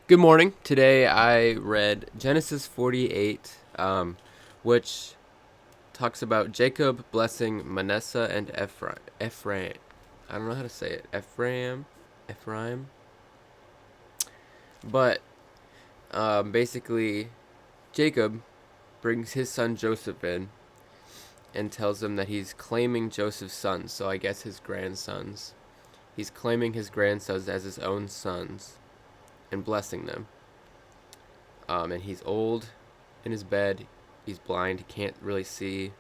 Good morning. Today I read Genesis 48, which talks about Jacob blessing Manasseh and Ephraim. I don't know how to say it. Ephraim. But basically, Jacob brings his son Joseph in and tells him that he's claiming Joseph's sons, so I guess his grandsons. He's claiming his grandsons as his own sons and blessing them. And he's old in his bed. He's blind. He can't really see,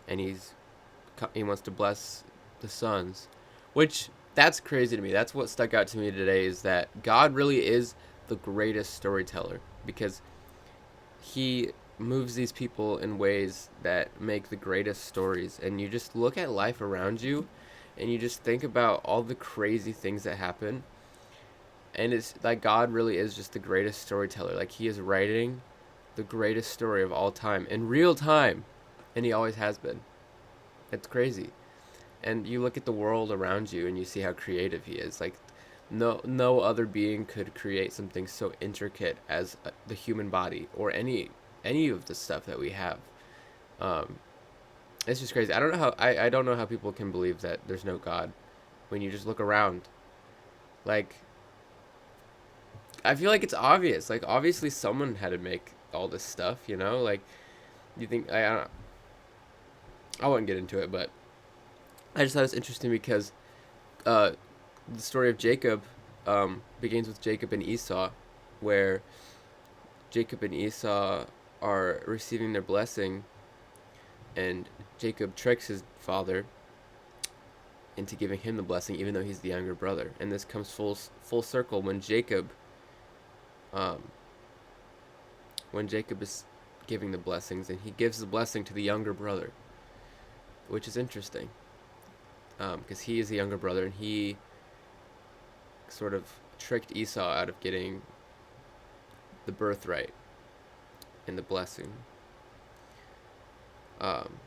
and he wants to bless the sons, which that's crazy to me. That's what stuck out to me today is that God really is the greatest storyteller because he moves these people in ways that make the greatest stories. And you just look at life around you, and you just think about all the crazy things that happen. And it's like God really is just the greatest storyteller. Like he is writing the greatest story of all time in real time, and he always has been. It's crazy. And you look at the world around you and you see how creative he is. Like no other being could create something so intricate as the human body or any of the stuff that we have. Um, it's just crazy. I don't know how people can believe that there's no God when you just look around. Like I feel like it's obvious. Like obviously someone had to make all this stuff. Like you think I wouldn't get into it, but I just thought it was interesting because uh, the story of Jacob begins with Jacob and Esau, where Jacob and Esau are receiving their blessing, and Jacob tricks his father into giving him the blessing, even though he's the younger brother. And this comes full circle um, when Jacob is giving the blessings, and he gives the blessing to the younger brother, which is interesting, because he is the younger brother, and he sort of tricked Esau out of getting the birthright and the blessing. Um,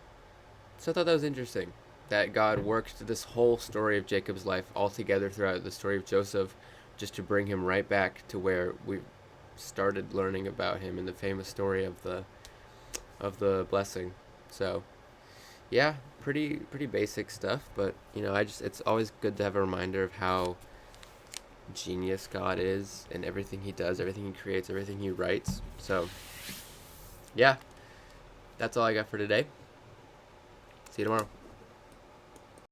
so I thought that was interesting that God worked this whole story of Jacob's life all together throughout the story of Joseph, just to bring him right back to where we started learning about him in the famous story of the blessing. So yeah, pretty basic stuff, but it's always good to have a reminder of how genius God is and everything he does, everything he creates, everything he writes. So yeah, that's all I got for today. See you tomorrow.